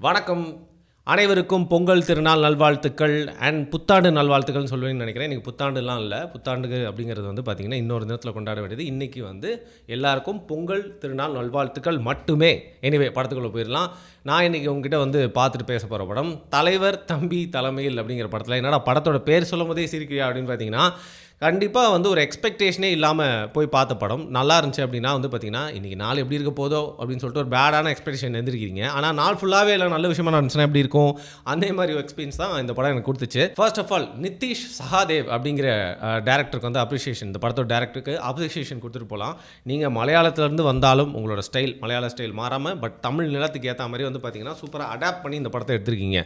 வணக்கம். அனைவருக்கும் பொங்கல் திருநாள் நல்வாழ்த்துக்கள் அண்ட் புத்தாண்டு நல்வாழ்த்துக்கள்னு சொல்லுவேன்னு நினைக்கிறேன். இன்றைக்கி புத்தாண்டுலாம் இல்லை. புத்தாண்டு அப்படிங்கிறது வந்து பார்த்திங்கன்னா இன்னொரு நேரத்தில் கொண்டாட வேண்டியது. இன்றைக்கி வந்து எல்லாருக்கும் பொங்கல் திருநாள் நல்வாழ்த்துக்கள் மட்டுமே. எனிவே படத்துக்குள்ளே போயிடலாம். நான் இன்றைக்கி உங்ககிட்ட வந்து பார்த்துட்டு பேச போகிற படம் தலைவர் தம்பி தலைமையில் அப்படிங்கிற படத்தில். என்னடா படத்தோட பேர் சொல்லும் போதே சிரிக்கிறியா அப்படின்னு பார்த்தீங்கன்னா, கண்டிப்பாக வந்து ஒரு எக்ஸ்பெக்டேஷனே இல்லாமல் போய் பார்த்த படம் நல்லா இருந்துச்சு. அப்படின்னா வந்து பார்த்திங்கன்னா இன்றைக்கி நாள் எப்படி இருக்க போதோ அப்படின்னு சொல்லிட்டு ஒரு பேடான எக்ஸ்பெக்டேஷன் எழுந்திருக்கீங்க. ஆனால் நாள் ஃபுல்லாகவே இல்லை நல்ல விஷயமா நடந்துச்சுன்னா எப்படி இருக்கும், அதே மாதிரி எக்ஸ்பீரியன்ஸ் தான் இந்த படம் எனக்கு கொடுத்துச்சு. ஃபர்ஸ்ட் ஆஃப் ஆல் நிதிஷ் சஹாதேவ் அப்படிங்கிற டேரக்டருக்கு வந்து அப்ரிஷியேஷன், இந்த படத்தோட டேரக்டருக்கு அப்ரிஷியேஷன் கொடுத்துட்டு போகலாம். நீங்கள் மலையாளத்துலேருந்து வந்தாலும் உங்களோட ஸ்டைல் மலையாள ஸ்டைல் மாறாமல் பட் தமிழ் நிலத்துக்கு ஏற்ற மாதிரி வந்து பார்த்திங்கன்னா சூப்பராக அடாப்ட் பண்ணி இந்த படத்தை எடுத்திருக்கீங்க.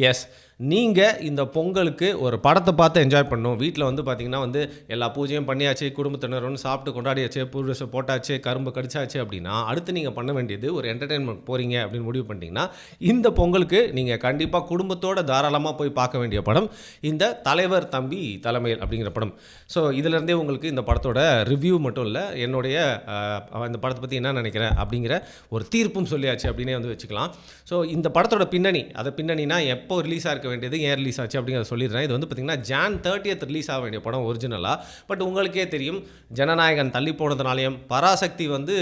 எஸ், நீங்கள் இந்த பொங்கலுக்கு ஒரு படத்தை பார்த்து என்ஜாய் பண்ணணும். வீட்டில் வந்து பார்த்திங்கன்னா வந்து எல்லா பூஜையும் பண்ணியாச்சு, குடும்பத்தினர் ஒன்று சாப்பிட்டு கொண்டாடியாச்சு, புதுசு போட்டாச்சு, கரும்பு கடிச்சாச்சு அப்படின்னா அடுத்து நீங்கள் பண்ண வேண்டியது ஒரு என்டர்டெயின்மெண்ட் போகிறீங்க அப்படின்னு முடிவு பண்ணிட்டீங்கன்னா இந்த பொங்கலுக்கு நீங்கள் கண்டிப்பாக குடும்பத்தோடு தாராளமாக போய் பார்க்க வேண்டிய படம் இந்த தலைவர் தம்பி தலைமையில் அப்படிங்கிற படம். ஸோ இதிலேருந்தே உங்களுக்கு இந்த படத்தோட ரிவ்யூ மட்டும் இல்லை, என்னுடைய இந்த படத்தை பற்றி என்ன நினைக்கிறேன் அப்படிங்கிற ஒரு தீர்ப்பும் சொல்லியாச்சு அப்படின்னே வந்து வச்சுக்கலாம். ஸோ இந்த படத்தோட பின்னணி, அதை பின்னணினா எப்போ ரிலீஸ் ஆக வேண்டியது, ஏன் ரிலீஸ் ஆச்சு அப்படிங்கிறத சொல்லிடுறேன். இது வந்து பார்த்திங்கன்னா Jan 30th ரிலீஸ் ஆக வேண்டிய படம் ஒரிஜினலாக. பட் உங்களுக்கே தெரியும், ஜனநாயகன் தள்ளி போனதுனாலையும் பராசக்தி வந்து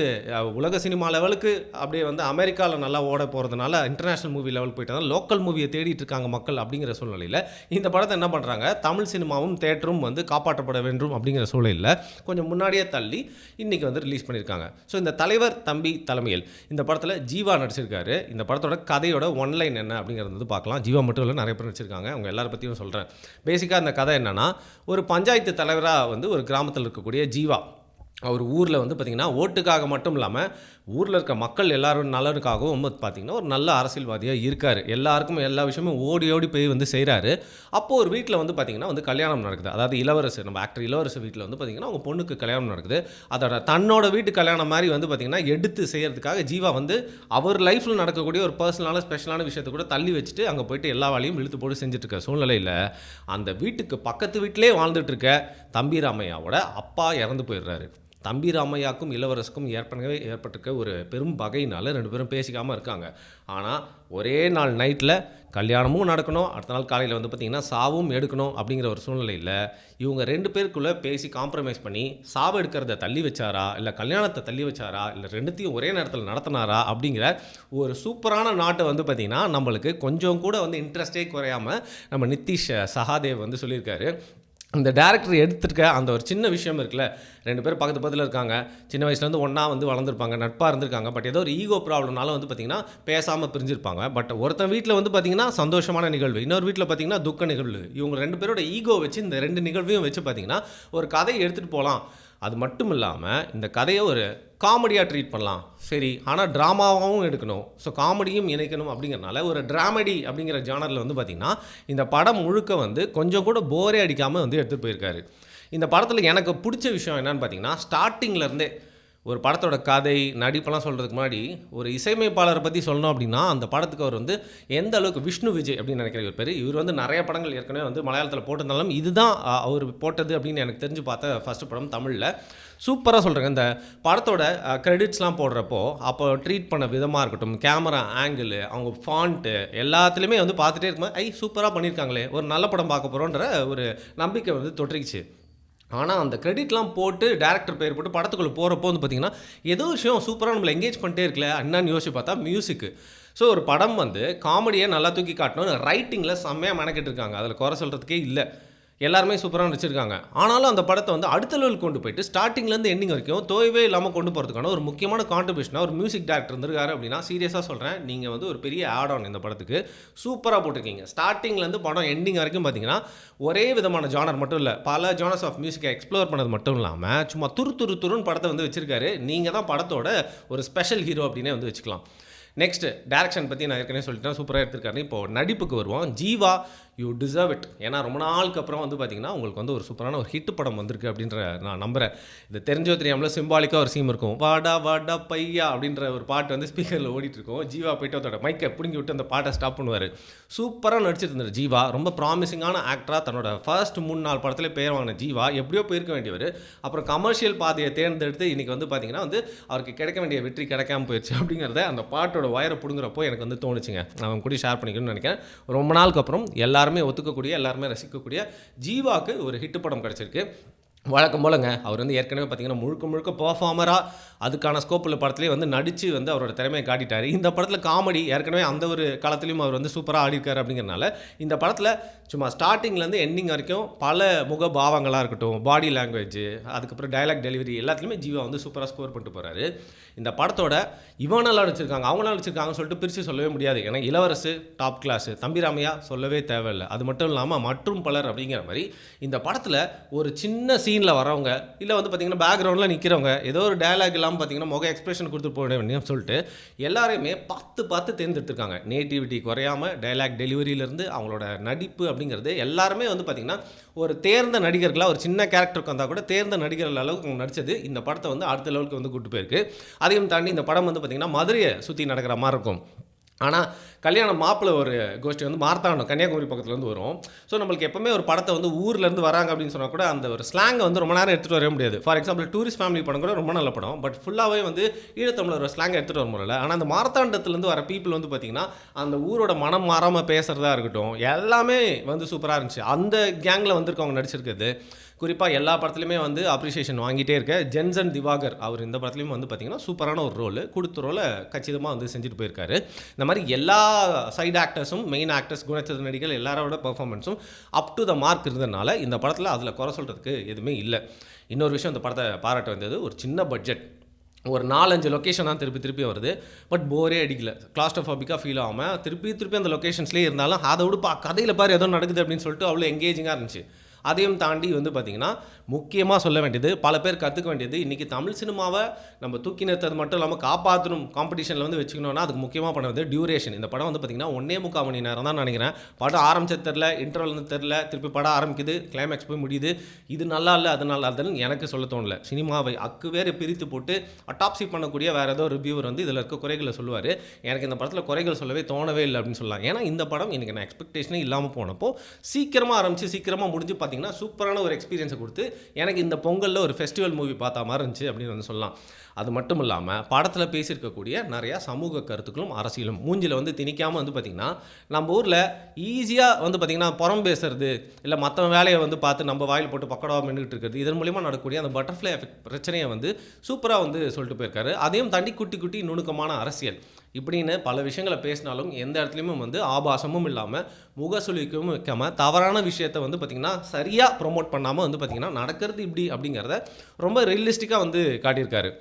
உலக சினிமா லெவலுக்கு அப்படியே வந்து அமெரிக்காவில் நல்லா ஓட போகிறதுனால இன்டர்நேஷ்னல் மூவி லெவலுக்கு போயிட்டு லோக்கல் மூவியை தேடிட்டு இருக்காங்க மக்கள். அப்படிங்கிற சூழ்நிலையில் இந்த படத்தை என்ன பண்ணுறாங்க, தமிழ் சினிமாவும் தேட்டரும் வந்து காப்பாற்றப்பட வேண்டும் அப்படிங்கிற சூழலில் கொஞ்சம் முன்னாடியே தள்ளி இன்றைக்கி வந்து ரிலீஸ் பண்ணியிருக்காங்க. ஸோ இந்த தலைவர் தம்பி தலைமையில் இந்த படத்தில் ஜீவா நடிச்சிருக்காரு. இந்த படத்தோட கதையோட ஒன்லைன் என்ன அப்படிங்கிறது வந்து பார்க்கலாம். ஜீவா மட்டும் இல்லை, நிறைய பேர் நடிச்சிருக்காங்க. அவங்க எல்லாரை பற்றியும் சொல்கிறேன். பேசிக்காக அந்த கதை என்னென்னா, ஒரு பஞ்சாயத்து தலைவராக வந்து ஒரு கிராமத்தில் இருக்கக்கூடிய ஜீவா அவர் ஊரில் வந்து பார்த்திங்கன்னா ஓட்டுக்காக மட்டும் இல்லாமல் ஊரில் இருக்க மக்கள் எல்லாரும் நலனுக்காகவும் வந்து பார்த்திங்கன்னா ஒரு நல்ல அரசியல்வாதியாக இருக்கார். எல்லாருக்கும் எல்லா விஷயமும் ஓடி ஓடி போய் வந்து செய்கிறாரு. அப்போது ஒரு வீட்டில் வந்து பார்த்திங்கன்னா வந்து கல்யாணம் நடக்குது. அதாவது இளவரசு, நம்ம ஆக்டர் இளவரசு வீட்டில் வந்து பார்த்திங்கன்னா அவங்க பொண்ணுக்கு கல்யாணம் நடக்குது. அதோட தன்னோட வீட்டு கல்யாணம் மாதிரி வந்து பார்த்திங்கன்னா எடுத்து செய்கிறதுக்காக ஜீவா வந்து அவர் லைஃப்பில் நடக்கக்கூடிய ஒரு பர்சனலான ஸ்பெஷலான விஷயத்தை கூட தள்ளி வச்சுட்டு அங்கே போய்ட்டு எல்லா வேலையும் இழுத்து போட்டு செஞ்சுட்ருக்க சூழ்நிலையில் அந்த வீட்டுக்கு பக்கத்து வீட்டிலே வாழ்ந்துட்டு இருக்க தம்பி ராமையாவோட அப்பா இறந்து போயிடுறாரு. தம்பி ராமையாக்கும் இளவரசுக்கும் ஏற்கனவே ஏற்பட்டிருக்க ஒரு பெரும் பகையினால் ரெண்டு பேரும் பேசிக்காமல் இருக்காங்க. ஆனால் ஒரே நாள் நைட்டில் கல்யாணமும் நடக்கணும், அடுத்த நாள் காலையில் வந்து பார்த்திங்கன்னா சாவும் எடுக்கணும். அப்படிங்கிற ஒரு சூழ்நிலையில் இவங்க ரெண்டு பேருக்குள்ளே பேசி காம்ப்ரமைஸ் பண்ணி சாவு எடுக்கிறத தள்ளி வச்சாரா, இல்லை கல்யாணத்தை தள்ளி வச்சாரா, இல்லை ரெண்டுத்தையும் ஒரே நேரத்தில் நடத்தினாரா அப்படிங்கிற ஒரு சூப்பரான நாட்டை வந்து பார்த்திங்கன்னா நம்மளுக்கு கொஞ்சம் கூட வந்து இன்ட்ரெஸ்டே குறையாமல் நம்ம நிதிஷ் சஹாதேவ் வந்து சொல்லியிருக்காரு. இந்த டேரக்டர் எடுத்துருக்க அந்த ஒரு சின்ன விஷயம் இருக்குல்ல, ரெண்டு பேரும் பக்கத்து பக்கத்தில் இருக்காங்க, சின்ன வயசுலேருந்து ஒன்றா வந்து வளர்ந்துருப்பாங்க, நட்பாக இருந்திருக்காங்க. பட் ஏதோ ஒரு ஈகோ ப்ராப்ளம்னால வந்து பார்த்திங்கன்னா பேசாமல் பிரிஞ்சிருப்பாங்க. பட் ஒருத்தன் வீட்டில் வந்து பார்த்திங்கன்னா சந்தோஷமான நிகழ்வு, இன்னொரு வீட்டில் பார்த்திங்கன்னா துக்க நிகழ்வு. இவங்க ரெண்டு பேரோட ஈகோ வச்சு இந்த ரெண்டு நிகழ்வையும் வச்சு பார்த்திங்கன்னா ஒரு கதையை எடுத்துகிட்டு போகலாம். அது மட்டும் இல்லாமல் இந்த கதையை ஒரு காமெடியாக ட்ரீட் பண்ணலாம். சரி, ஆனால் ட்ராமாவும் எடுக்கணும், ஸோ காமெடியும் இணைக்கணும். அப்படிங்கிறனால ஒரு ட்ராமெடி அப்படிங்கிற ஜானரில் வந்து பார்த்திங்கன்னா இந்த படம் முழுக்க வந்து கொஞ்சம் கூட போரே அடிக்காமல் வந்து எடுத்துகிட்டு போயிருக்காரு. இந்த படத்தில் எனக்கு பிடிச்ச விஷயம் என்னென்னு பார்த்தீங்கன்னா, ஸ்டார்டிங்லேருந்தே ஒரு படத்தோட கதை நடிப்பெல்லாம் சொல்கிறதுக்கு முன்னாடி ஒரு இசையமைப்பாளரை பற்றி சொல்லணும் அப்படின்னா அந்த படத்துக்கு அவர் வந்து எந்த அளவுக்கு, விஷ்ணு விஜய் அப்படின்னு நினைக்கிற ஒரு பேர், இவர் வந்து நிறைய படங்கள் ஏற்கனவே வந்து மலையாளத்தில் போட்டிருந்தாலும் இதுதான் அவர் போட்டது அப்படின்னு எனக்கு தெரிஞ்சு பார்த்த ஃபஸ்ட்டு படம் தமிழில். சூப்பராக சொல்கிறேங்க. இந்த படத்தோட கிரெடிட்ஸ்லாம் போடுறப்போ அப்போ ட்ரீட் பண்ண விதமாக இருக்கட்டும், கேமரா ஆங்கிள், அவங்க ஃபாண்ட்டு எல்லாத்துலேயுமே வந்து பார்த்துட்டே இருக்கும்போது சூப்பராக பண்ணியிருக்காங்களே, ஒரு நல்ல படம் பார்க்க போகிறோன்ற ஒரு நம்பிக்கை வந்து தொற்றிக்குச்சு. ஆனால் அந்த கிரெடிட்லாம் போட்டு டேரக்டர் பேர் போட்டு படத்துக்குள்ளே போகிறப்போ வந்து பார்த்திங்கன்னா ஏதோ விஷயம் சூப்பராக நம்மளை எங்கேஜ் பண்ணிட்டே இருக்கல என்னன்னு யோசிச்சு பார்த்தா மியூசிக்கு. ஸோ ஒரு படம் வந்து காமெடியை நல்லா தூக்கி காட்டணும், ரைட்டிங்கில் செம்மையாக மெனக்கிட்டு இருக்காங்க, அதில் குறை சொல்கிறதுக்கே இல்லை. எல்லாருமே சூப்பராக நடிச்சிருக்காங்க. ஆனாலும் அந்த படத்தை வந்து அடுத்த லெவலுக்கு கொண்டு போயிட்டு ஸ்டார்டிங்லேருந்து எண்டிங் வரைக்கும் தோய்வே இல்லாமல் கொண்டு போகிறதுக்கான ஒரு முக்கியமான கான்ட்ரிபியூஷனாக ஒரு மியூசிக் டேரக்டர் இருந்திருக்காரு. அப்படின்னா சீரியஸாக சொல்கிறேன், நீங்கள் வந்து ஒரு பெரிய ஆட் ஆன் இந்த படத்துக்கு சூப்பராக போட்டிருக்கீங்க. ஸ்டார்டிங்லேருந்து படம் எண்டிங் வரைக்கும் பார்த்தீங்கன்னா ஒரே விதமான ஜானர் மட்டும் இல்லை, பல ஜானர்ஸ் ஆஃப் மியூசிக்கை எக்ஸ்ப்ளோர் பண்ணது மட்டும் இல்லாமல் சும்மா துருன்னு படத்தை வந்து வச்சுருக்காரு. நீங்கள் தான் படத்தோட ஒரு ஸ்பெஷல் ஹீரோ அப்படின்னே வந்து வச்சுக்கலாம். நெக்ஸ்ட் டைரக்ஷன் பற்றி நான் ஏற்கனவே சொல்லிட்டேன், சூப்பராக எடுத்திருக்காரு. இப்போது நடிப்புக்கு வருவோம். Jeeva you deserve it. ஏன்னா ரொம்ப நாளுக்கு அப்புறம் வந்து பார்த்தீங்கன்னா உங்களுக்கு வந்து ஒரு சூப்பரான ஒரு ஹிட் படம் வந்திருக்கு அப்படின்ற நான் நம்புகிறேன். இது தெரிஞ்சோ தெரியாமல சிம்பாலிக்காக ஒரு சீம் இருக்கும். வாடா வாடா பையா அப்படின்ற ஒரு பாட்டு வந்து ஸ்பீக்கரில் ஓடிட்டு இருக்கும். ஜீவா போயிட்டு அதோட மைக்கை பிடுங்கி விட்டு அந்த பாட்டை ஸ்டாப் பண்ணுவார். சூப்பராக நடிச்சிட்டு இருந்தார் ஜீவா. ரொம்ப ப்ராமிசிங்கான ஆக்டராக தன்னோட ஃபர்ஸ்ட் 3-4 படத்துல பேர் வாங்கின ஜீவா எப்படியோ போயிருக்க வேண்டியவர் அப்புறம் கமர்ஷியல் பாதையை தேர்ந்தெடுத்து இன்றைக்கி வந்து பார்த்தீங்கன்னா வந்து அவருக்கு கிடைக்க வேண்டிய வெற்றி கிடைக்காம போயிடுச்சு அப்படிங்கிறத அந்த பாட்டோட வயரை பிடுங்குறப்போ எனக்கு வந்து தோணுச்சுங்க. அவன் கூட ஷேர் பண்ணிக்கணும்னு நினைக்கிறேன். ரொம்ப நாளுக்கு அப்புறம் எல்லாருமே ஒத்துக்கக்கூடிய எல்லாருமே ரசிக்கக்கூடிய ஜீவாவுக்கு ஒரு ஹிட் படம் கிடச்சிருக்கு. வழக்கம் போலங்க அவர் வந்து ஏற்கனவே பார்த்தீங்கன்னா முழுக்க முழுக்க பர்ஃபார்மராக அதுக்கான ஸ்கோப்பில் படத்துலேயே வந்து நடித்து வந்து அவரோட திறமையை காட்டிட்டார். இந்த படத்தில் காமெடி ஏற்கனவே அந்த ஒரு காலத்துலேயும் அவர் வந்து சூப்பராக ஆடிருக்காரு அப்படிங்கிறனால இந்த படத்தில் சும்மா ஸ்டார்டிங்லேருந்து எண்டிங் வரைக்கும் பல முக பாவங்களாக இருக்கட்டும், பாடி லாங்குவேஜ், அதுக்கப்புறம் டைலாக் டெலிவரி எல்லாத்துலேயுமே ஜீவா வந்து சூப்பராக ஸ்கோர் பண்ணிட்டு போகிறாரு. இந்த படத்தோட இவனெல்லாம் நடிச்சிருக்காங்க அவங்களாம் நடிச்சிருக்காங்கன்னு சொல்லிட்டு பிரித்து சொல்லவே முடியாது. ஏன்னா இளவரசு டாப் கிளாஸு, தம்பிராமையா சொல்லவே தேவையில்லை. அது மட்டும் இல்லாமல் மற்றும் பலர் அப்படிங்கிற மாதிரி இந்த படத்தில் ஒரு சின்ன சீனில் வரவங்க இல்லை வந்து பார்த்திங்கன்னா பேக்ரவுண்டில் நிற்கிறவங்க ஏதோ ஒரு டயலாக் இல்லாமல் பார்த்திங்கன்னா முக எக்ஸ்பிரஷன் கொடுத்து போட வேண்டிய சொல்லிட்டு எல்லாரையுமே பார்த்து தேர்ந்தெடுத்திருக்காங்க. நேட்டிவிட்டி குறையாமல் டயலாக் டெலிவரியிலேருந்து அவங்களோட நடிப்பு அப்படிங்கிறது எல்லாருமே வந்து பார்த்திங்கன்னா ஒரு தேர்ந்த நடிகர்களாக ஒரு சின்ன கேரக்டருக்கு வந்தால் கூட தேர்ந்த நடிகர்கள் அளவுக்கு நடித்தது இந்த படத்தை வந்து அடுத்த லெவலுக்கு வந்து கூட்டு போயிருக்கு. அதையும் தாண்டி இந்த படம் வந்து பார்த்திங்கன்னா மதுரையை சுற்றி நடக்கிற மாதிரி இருக்கும். ஆனால் கல்யாணம் மாப்பிள்ளை ஒரு கோஷ்டி வந்து மார்த்தாண்டம் கன்னியாகுமரி பக்கத்துலேருந்து வரும். ஸோ நம்மளுக்கு எப்போவுமே ஒரு படத்தை வந்து ஊர்லேருந்து வராங்க அப்படின்னு சொன்னால் கூட அந்த ஒரு ஸ்லாங்கை வந்து ரொம்ப நேரம் எடுத்துகிட்டு வர முடியாது. ஃபார் எக்ஸாம்பிள் டூரிஸ்ட் ஃபேமிலி படம் கூட ரொம்ப நல்ல படம், பட் ஃபுல்லாகவே வந்து ஈழத்தமிழர் ஒரு ஸ்லாங்கை எடுத்துகிட்டு வர முடியல. ஆனால் அந்த மார்த்தாண்டத்துலேருந்து வர பீப்புள் வந்து பார்த்திங்கன்னா அந்த ஊரோட மனம் மாறாமல் பேசுகிறதா இருக்கட்டும் எல்லாமே வந்து சூப்பராக இருந்துச்சு. அந்த கேங்கில் வந்திருக்கவங்க நடிச்சிருக்குது. குறிப்பாக எல்லா படத்துலையுமே வந்து அப்ரிசியேஷன் வாங்கிட்டே இருக்க ஜென்சன் திவாகர் அவர் இந்த படத்துலையும் வந்து பார்த்திங்கன்னா சூப்பரான ஒரு ரோல் கொடுத்த ரோலை கச்சிதமாக வந்து செஞ்சுட்டு போயிருக்காரு. இந்த மாதிரி எல்லா சைடு ஆக்டர்ஸும் மெயின் ஆக்டர்ஸ் குணச்சித்திர நடிகர்கள் எல்லாரோட பர்ஃபார்மன்ஸும் அப் டு த மார்க் இருந்ததுனால இந்த படத்தில் அதில் குறை சொல்கிறதுக்கு எதுவுமே இல்லை. இன்னொரு விஷயம் இந்த படத்தை பாராட்ட வந்தது ஒரு சின்ன பட்ஜெட், ஒரு 4-5 லொக்கேஷன் தான் திருப்பி வருது. பட் போரே அடிக்கல, கிளாஸ்ட்ரோஃபோபிக்காக ஃபீல் ஆகாமல் திருப்பி அந்த லொக்கேஷன்ஸ்லேயே இருந்தாலும் அதை விடுப்பா கதையில் பாரு ஏதோ நடக்குது அப்படின்னு சொல்லிட்டு அவ்வளோ எங்கேஜிங்காக இருந்துச்சு. அதையும் தாண்டி வந்து பார்த்திங்கன்னா முக்கியமாக சொல்ல வேண்டியது பல பேர் கற்றுக்க வேண்டியது இன்றைக்கி தமிழ் சினிமாவை நம்ம தூக்கி நிறுத்தது மட்டும் இல்லாமல் காப்பாற்றணும் காம்படிஷனில் வந்து வச்சுக்கணும்னா அதுக்கு முக்கியமாக பண்ணது டியூரேஷன். இந்த படம் வந்து பார்த்திங்கன்னா 1.25 மணி நேரம் தான் நினைக்கிறேன். படம் ஆரம்பிச்சது தெரில, இன்டர்வல் வந்து தெரில, திருப்பி படம் ஆரம்பிக்குது, கிளைமேக்ஸ் போய் முடியுது. இது நல்லா இல்லை அது நல்லா இல்லைன்னு எனக்கு சொல்ல தோணலை. சினிமாவை வேறு பிரித்து போட்டு அட்டாப்சி பண்ணக்கூடிய வேறு ஏதோ ரிவ்யூவர் வந்து இதில் இருக்க குறைகளை சொல்லுவார். எனக்கு இந்த படத்தில் குறைகள் சொல்லவே தோணவே இல்லை அப்படின்னு சொல்லலாம். ஏன்னா இந்த படம் எனக்கு நான் எக்ஸ்பெக்டேஷனே இல்லாமல் போனப்போ சீக்கிரமாக ஆரம்பித்து சீக்கிரமாக முடிஞ்சு பார்த்திங்கன்னா சூப்பரான ஒரு எக்ஸ்பீரியன்ஸை கொடுத்து எனக்கு இந்த பொங்கலில் ஒரு ஃபெஸ்டிவல் மூவி பார்த்தா மாதிரி இருந்துச்சு அப்படின்னு வந்து சொல்லலாம். அது மட்டும் இல்லாமல் படத்தில் பேசியிருக்கக்கூடிய நிறையா சமூக கருத்துக்களும் அரசியலும் மூஞ்சில் வந்து திணிக்காமல் வந்து பார்த்திங்கன்னா நம்ம ஊரில் ஈஸியாக வந்து பார்த்திங்கன்னா புறம் பேசுறது இல்லை மற்ற வேலையை வந்து பார்த்து நம்ம வாயில் போட்டு பக்கடாக மென்னுக்கிட்டு இருக்கிறது இதன் மூலிமா நடக்கக்கூடிய அந்த பட்டர்ஃப்ளை எஃபெக்ட் பிரச்சனையை வந்து சூப்பராக வந்து சொல்லிட்டு போயிருக்காரு. அதையும் தாண்டி குட்டி நுணுக்கமான அரசியல் இப்படின்னு பல விஷயங்களை பேசினாலும் எந்த இடத்துலையுமே வந்து ஆபாசமும் இல்லாமல் முகசுலிக்கவும் வைக்காமல் தவறான விஷயத்தை வந்து பார்த்திங்கன்னா சரியாக ப்ரொமோட் பண்ணாமல் வந்து பார்த்திங்கன்னா நடக்கிறது இப்படி அப்படிங்கிறத ரொம்ப ரியலிஸ்டிக்காக வந்து காட்டியிருக்காரு.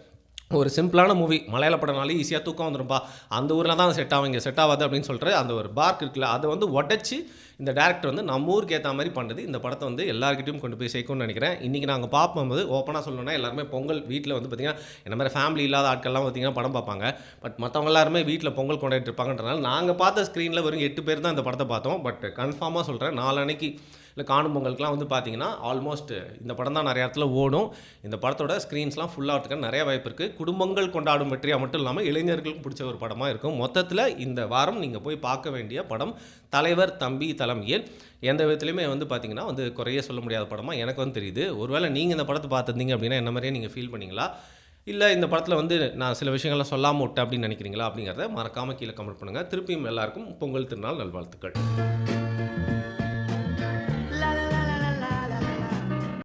ஒரு சிம்பிளான மூவி, மலையாள படம்னாலே ஈஸியாக தூக்கம் வந்துடும்பா, அந்த ஊரில் தான் செட் ஆகும் இங்கே செட் ஆகாது அப்படின்னு சொல்கிற அந்த ஒரு பார்க் இருக்குல்ல அதை வந்து உடச்சி இந்த டேரக்டர் வந்து நம்ம ஊருக்கு ஏற்ற மாதிரி பண்ணுறது இந்த படத்தை வந்து எல்லாருக்கிட்டையும் கொண்டு போய் சேர்க்கணும்னு நினைக்கிறேன். இன்றைக்கி நாங்கள் பார்க்கும்போது ஓப்பனாக சொல்லணும்னா எல்லாருமே பொங்கல் வீட்டில் வந்து பார்த்திங்கன்னா என்ன மாதிரி ஃபேமிலி இல்லாத ஆட்கள்லாம் பார்த்திங்கன்னா படம் பார்ப்பாங்க. பட் மற்றவங்க எல்லாருமே வீட்டில் பொங்கல் கொண்டாடிட்டு இருப்பாங்கன்றனால நாங்கள் பார்த்த ஸ்க்ரீனில் வெறும் 8 பேர் தான் இந்த படத்தை பார்த்தோம். பட் கன்ஃபார்மாக சொல்கிறேன் நாளன்னைக்கு இல்லை காணும் பொங்கலுக்குலாம் வந்து பார்த்திங்கன்னா ஆல்மோஸ்ட் இந்த படம் தான் நிறைய இடத்துல ஓடும். இந்த படத்தோட ஸ்க்ரீன்ஸ்லாம் ஃபுல்லாகிறதுக்கு நிறைய வாய்ப்பு இருக்குது. குடும்பங்கள் கொண்டாடும் வெற்றியாக மட்டும் இல்லாமல் இளைஞர்களுக்கு பிடிச்ச ஒரு படமாக இருக்கும். மொத்தத்தில் இந்த வாரம் நீங்கள் போய் பார்க்க வேண்டிய படம் தலைவர் தம்பி தலைமையில் எந்த விதத்துலையுமே வந்து பார்த்திங்கன்னா வந்து குறைய சொல்ல முடியாத படமாக எனக்கு வந்து தெரியுது. ஒருவேளை நீங்கள் இந்த படத்தை பார்த்துருந்தீங்க அப்படின்னா என்ன மாதிரியே நீங்கள் ஃபீல் பண்ணிங்களா, இல்லை இந்த படத்தில் வந்து நான் சில விஷயங்கள்லாம் சொல்லாமல் விட்டேன் அப்படின்னு நினைக்கிறீங்களா அப்படிங்கிறத மறக்காமல் கீழே கமெண்ட் பண்ணுங்கள். திருப்பியும் எல்லாருக்கும் பொங்கல் திருநாள் நல்வாழ்த்துக்கள்.